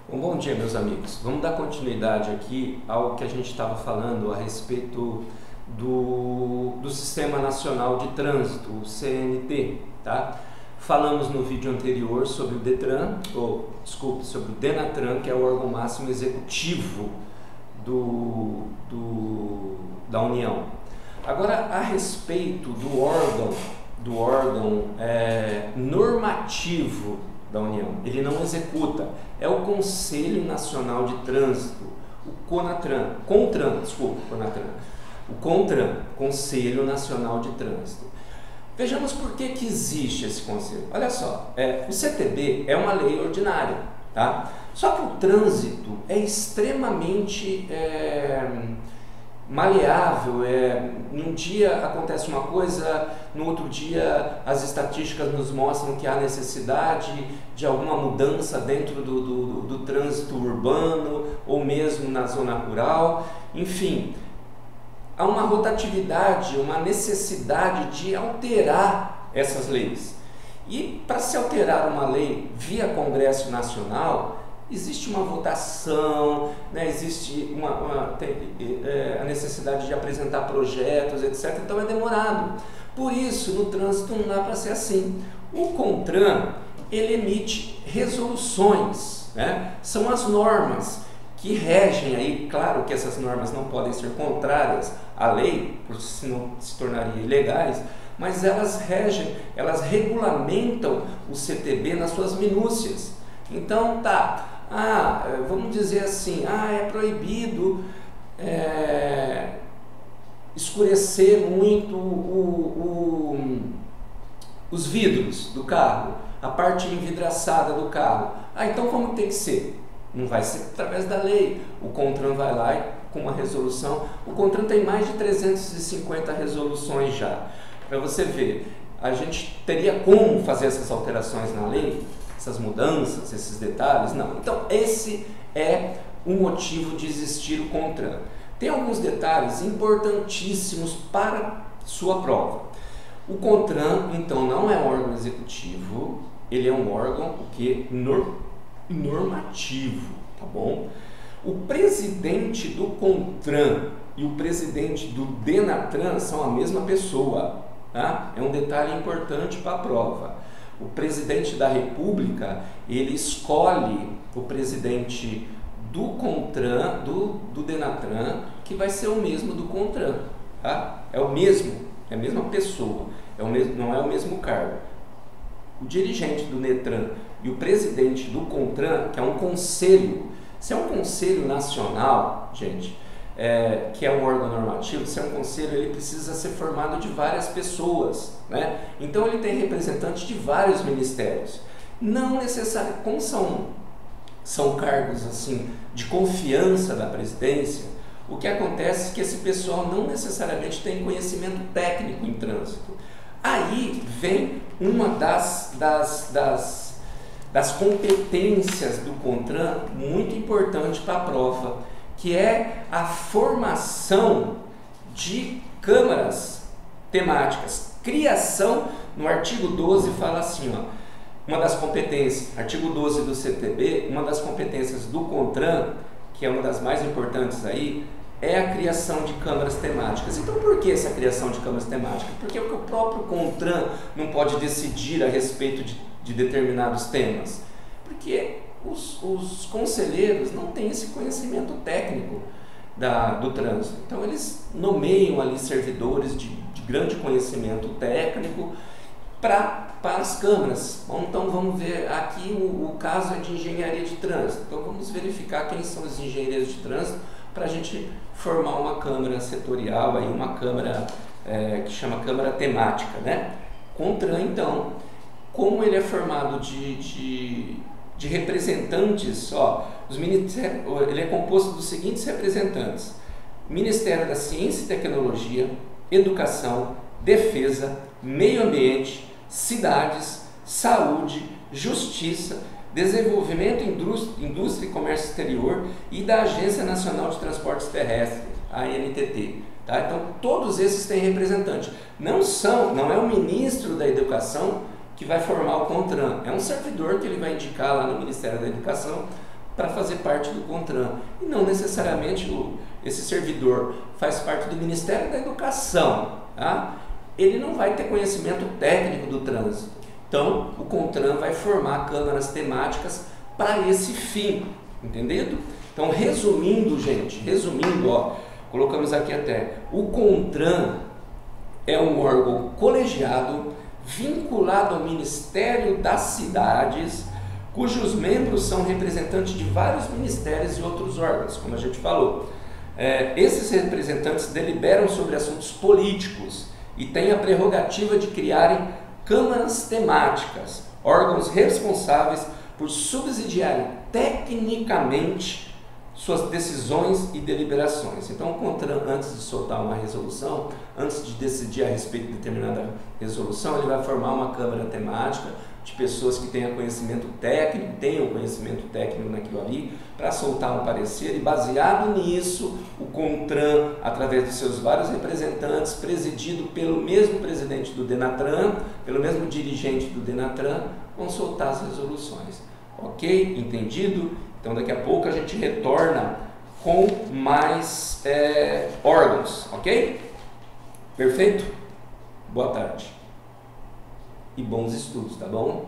Bom dia, meus amigos. Vamos dar continuidade aqui ao que a gente estava falando a respeito do Sistema Nacional de Trânsito, o CNT, tá? Falamos no vídeo anterior sobre o DETRAN, sobre o DENATRAN, que é o órgão máximo executivo da União. Agora, a respeito do órgão normativo da União, ele não executa, é o Conselho Nacional de Trânsito, o CONATRAN, o CONTRAN, Conselho Nacional de Trânsito. Vejamos por que existe esse conselho. Olha só, o CTB é uma lei ordinária, tá? Só que o trânsito é extremamente maleável, num dia acontece uma coisa, no outro dia as estatísticas nos mostram que há necessidade de alguma mudança dentro do trânsito urbano ou mesmo na zona rural, enfim, há uma rotatividade, uma necessidade de alterar essas leis. E para se alterar uma lei via Congresso Nacional, existe uma votação, né? Existe a necessidade de apresentar projetos, etc. Então é demorado. Por isso, no trânsito não dá para ser assim. O CONTRAN, ele emite resoluções, né? São as normas que regem aí, claro que essas normas não podem ser contrárias à lei, porque senão se tornariam ilegais, mas elas regem, elas regulamentam o CTB nas suas minúcias. Então vamos dizer assim, é proibido escurecer muito os vidros do carro, a parte envidraçada do carro. Então como tem que ser? Não vai ser através da lei. O CONTRAN vai lá com uma resolução. O CONTRAN tem mais de 350 resoluções já. Para você ver, a gente teria como fazer essas alterações na lei? Essas mudanças, esses detalhes? Não. Então, esse é o motivo de existir o CONTRAN. Tem alguns detalhes importantíssimos para sua prova. O CONTRAN, então, não é um órgão executivo, ele é um órgão normativo, tá bom? O presidente do CONTRAN e o presidente do DENATRAN são a mesma pessoa, tá? É um detalhe importante para a prova. O presidente da República, ele escolhe o presidente do CONTRAN, do DENATRAN, que vai ser o mesmo do CONTRAN, tá? É o mesmo, é a mesma pessoa, não é o mesmo cargo. O dirigente do DETRAN e o presidente do CONTRAN, que é um conselho, se é um conselho nacional, gente, que é um órgão normativo, se é um conselho, ele precisa ser formado de várias pessoas, né? Então ele tem representantes de vários ministérios. Não necessariamente, como são cargos assim de confiança da presidência, o que acontece é que esse pessoal não necessariamente tem conhecimento técnico em trânsito. Aí vem uma das competências do CONTRAN muito importante para a prova, que é a formação de câmaras temáticas. Criação, no artigo 12 fala assim, uma das competências, artigo 12 do CTB, uma das competências do CONTRAN, que é uma das mais importantes aí, é a criação de câmaras temáticas. Então, por que essa criação de câmaras temáticas? Porque o próprio CONTRAN não pode decidir a respeito de determinados temas. Porque os conselheiros não têm esse conhecimento técnico do trânsito. Então, eles nomeiam ali servidores de grande conhecimento técnico para as câmaras. Então, vamos ver aqui, o caso é de engenharia de trânsito. Então, vamos verificar quem são os engenheiros de trânsito para a gente formar uma câmara setorial, aí uma câmara que chama câmara temática, né? CONTRAN, então, como ele é formado de representantes, ele é composto dos seguintes representantes: Ministério da Ciência e Tecnologia, Educação, Defesa, Meio Ambiente, Cidades, Saúde, Justiça, Desenvolvimento, Indústria e Comércio Exterior e da Agência Nacional de Transportes Terrestres, a ANTT. Tá? Então, todos esses têm representante. Não é o ministro da Educação que vai formar o CONTRAN, é um servidor que ele vai indicar lá no Ministério da Educação para fazer parte do CONTRAN. E não necessariamente esse servidor faz parte do Ministério da Educação, tá? Ele não vai ter conhecimento técnico do trânsito. Então, o CONTRAN vai formar câmaras temáticas para esse fim, entendido? Então, resumindo, gente, ó, colocamos aqui até, o CONTRAN é um órgão colegiado vinculado ao Ministério das Cidades, cujos membros são representantes de vários ministérios e outros órgãos, como a gente falou. Esses representantes deliberam sobre assuntos políticos e têm a prerrogativa de criarem câmaras temáticas, órgãos responsáveis por subsidiarem tecnicamente suas decisões e deliberações. Então, o CONTRAN, antes de soltar uma resolução, antes de decidir a respeito de determinada resolução, ele vai formar uma câmara temática de pessoas que tenham conhecimento técnico naquilo ali, para soltar um parecer, e baseado nisso, o CONTRAN, através de seus vários representantes, presidido pelo mesmo presidente do DENATRAN, pelo mesmo dirigente do DENATRAN, vão soltar as resoluções. Ok? Entendido? Então daqui a pouco a gente retorna com mais órgãos, ok? Perfeito? Boa tarde. E bons estudos, tá bom?